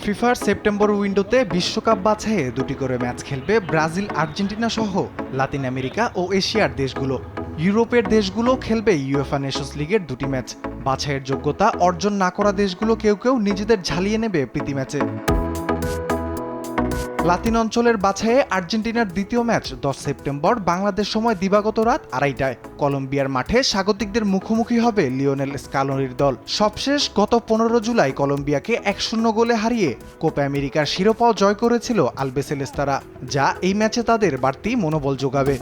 ফিফার সেপ্টেম্বর উইন্ডোতে বিশ্বকাপ বাছাইয়ে দুটি করে ম্যাচ খেলবে ব্রাজিল, আর্জেন্টিনা সহ লাতিন আমেরিকা ও এশিয়ার দেশগুলো। ইউরোপের দেশগুলো খেলবে ইউএফা নেশনস লিগের দুটি ম্যাচ। বাছাইয়ের যোগ্যতা অর্জন না করা দেশগুলো কেউ কেউ নিজেদের ঝালিয়ে নেবে প্রীতি ম্যাচে। লাতিন অঞ্চলের বাছাইয়ে আর্জেন্টিনার দ্বিতীয় ম্যাচ 10 সেপ্টেম্বর বাংলাদেশ সময় দিবাগত রাত 2:30টায় কলম্বিয়ার মাঠে স্বাগতিকদের মুখোমুখি হবে লিওনেল স্কালোনির দল। সবশেষ গত 15 জুলাই কলম্বিয়াকে 1-0 গোলে হারিয়ে কোপা আমেরিকার শিরোপাও জয় করেছিল আলবিসেলেস্তারা, যা এই ম্যাচে তাদের বাড়তি মনোবল যোগাবে।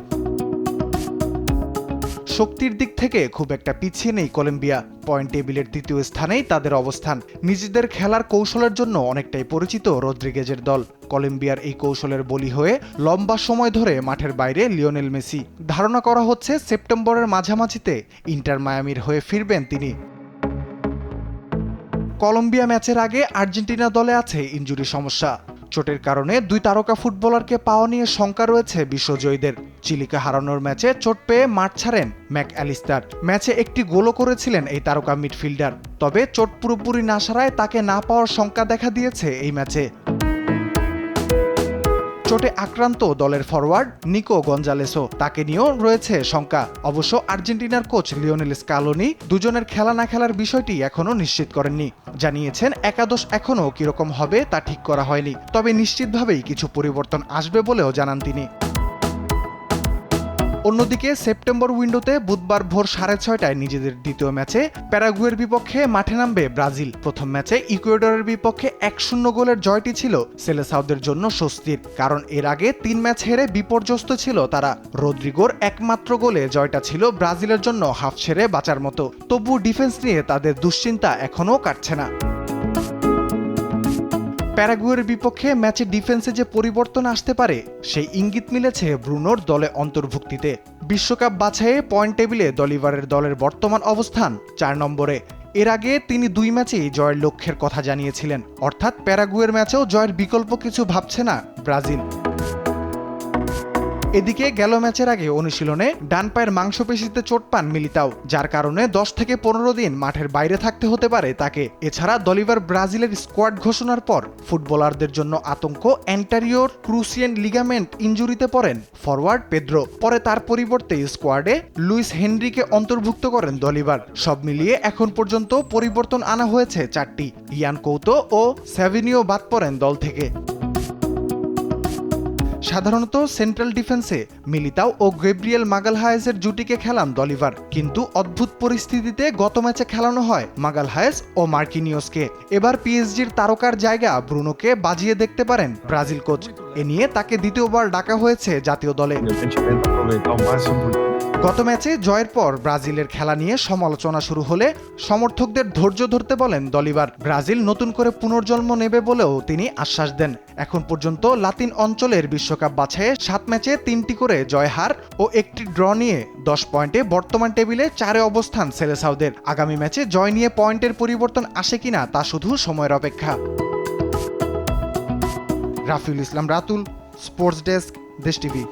শক্তির দিক থেকে খুব একটা পিছিয়ে নেই কলম্বিয়া। পয়েন্ট টেবিলের তৃতীয় স্থানেই তাদের অবস্থান। নিজেদের খেলার কৌশলের জন্য অনেকটাই পরিচিত রদ্রিগেজের দল। কলম্বিয়ার এই কৌশলের বলি হয়ে লম্বা সময় ধরে মাঠের বাইরে লিওনেল মেসি। ধারণা করা হচ্ছে সেপ্টেম্বরের মাঝামাঝিতে ইন্টার মায়ামির হয়ে ফিরবেন তিনি। কলম্বিয়া ম্যাচের আগে আর্জেন্টিনা দলে আছে ইনজুরি সমস্যা। চোটের কারণে দুই তারকা ফুটবলারকে পাওয়া নিয়ে শঙ্কা রয়েছে বিশ্বজয়ীদের। চিলিকে হারানোর ম্যাচে চোট পেয়ে মাঠ ছাড়েন ম্যাক অ্যালিস্টার। ম্যাচে একটি গোলও করেছিলেন এই তারকা মিডফিল্ডার। তবে চোট পুরোপুরি না সারায় তাকে না পাওয়ার শঙ্কা দেখা দিয়েছে এই ম্যাচে। চোটে আক্রান্ত দলের ফরওয়ার্ড নিকো গঞ্জালেসও, তাকে নিয়েও রয়েছে শঙ্কা। অবশ্য আর্জেন্টিনার কোচ লিওনেল স্কালোনি দুজনের খেলা না খেলার বিষয়টি এখনও নিশ্চিত করেননি। জানিয়েছেন একাদশ এখনও কিরকম হবে তা ঠিক করা হয়নি, তবে নিশ্চিতভাবেই কিছু পরিবর্তন আসবে বলেও জানান তিনি। অন্যদিকে সেপ্টেম্বর উইন্ডোতে বুধবার ভোর 6:30টায় নিজেদের দ্বিতীয় ম্যাচে প্যারাগুয়ের বিপক্ষে মাঠে নামবে ব্রাজিল। প্রথম ম্যাচে ইকুয়েডরের বিপক্ষে 1-0 গোলের জয়টি ছিল সেলেসাওদের জন্য স্বস্তির, কারণ এর আগে 3 ম্যাচ হেরে বিপর্যস্ত ছিল তারা। রদ্রিগোর একমাত্র গোলে জয়টা ছিল ব্রাজিলের জন্য হাফ ছেড়ে বাঁচার মতো। তবু ডিফেন্স নিয়ে তাদের দুশ্চিন্তা এখনও কাটছে না। প্যারাগুয়ের বিপক্ষে ম্যাচে ডিফেন্সে যে পরিবর্তন আসতে পারে সেই ইঙ্গিত মিলেছে ব্রুনোর দলে অন্তর্ভুক্তিতে। বিশ্বকাপ বাছাইয়ে পয়েন্ট টেবিলে দলিভারের দলের বর্তমান অবস্থান 4 নম্বরে। এর আগে তিনি 2 ম্যাচেই জয়ের লক্ষ্যের কথা জানিয়েছিলেন, অর্থাৎ প্যারাগুয়ের ম্যাচেও জয়ের বিকল্প কিছু ভাবছে না ব্রাজিল। এদিকে গেল ম্যাচের আগে অনুশীলনে ডান পায়ের মাংসপেশিতে চোট পান মিলিতাও, যার কারণে 10 থেকে 15 দিন মাঠের বাইরে থাকতে হতে পারে তাকে। এছাড়া দলিভার ব্রাজিলের স্কোয়াড ঘোষণার পর ফুটবলারদের জন্য আতঙ্ক। অ্যান্টারিওর ক্রুসিয়েন লিগামেন্ট ইনজুরিতে পড়েন ফরওয়ার্ড পেদ্রো। পরে তার পরিবর্তে স্কোয়াডে লুইস হেনরিকে অন্তর্ভুক্ত করেন দলিভার। সব মিলিয়ে এখন পর্যন্ত পরিবর্তন আনা হয়েছে 4টি। ইয়ান কৌতো ও স্যাভিনিও বাদ পড়েন দল থেকে। সাধারণত সেন্ট্রাল ডিফেন্সে মিলিতাও ও গ্যাব্রিয়েল মাগালহায়েজের জুটিকে খেলান দলিভার, কিন্তু অদ্ভুত পরিস্থিতিতে গত ম্যাচে খেলানো হয় মাগালহায়েজ ও মার্কিনিওসকে। এবার পিএসজির তারকার জায়গা ব্রুনোকে বাজিয়ে দেখতে পারেন ব্রাজিল কোচ। এ নিয়ে তাকে দ্বিতীয়বার ডাকা হয়েছে জাতীয় দলে। গত ম্যাচে জয়ের পর ব্রাজিলের খেলা নিয়ে সমালোচনা শুরু হলে সমর্থকদের ধৈর্য ধরতে বলেন দলিভার। ব্রাজিল নতুন করে পুনর্জন্ম নেবে বলেও তিনি আশ্বাস দেন। এখন পর্যন্ত লাতিন অঞ্চলের বিশ্বকাপ বাছাইয়ে 7 ম্যাচে 3টি করে জয়হার ও একটি ড্র নিয়ে 10 পয়েন্টে বর্তমান টেবিলে 4-এ অবস্থান সেলেসাওদের। আগামী ম্যাচে জয় নিয়ে পয়েন্টের পরিবর্তন আসে কিনা তা শুধু সময়ের অপেক্ষা। রাফিউল ইসলাম রাতুল, স্পোর্টস ডেস্ক, দেশ টিভি।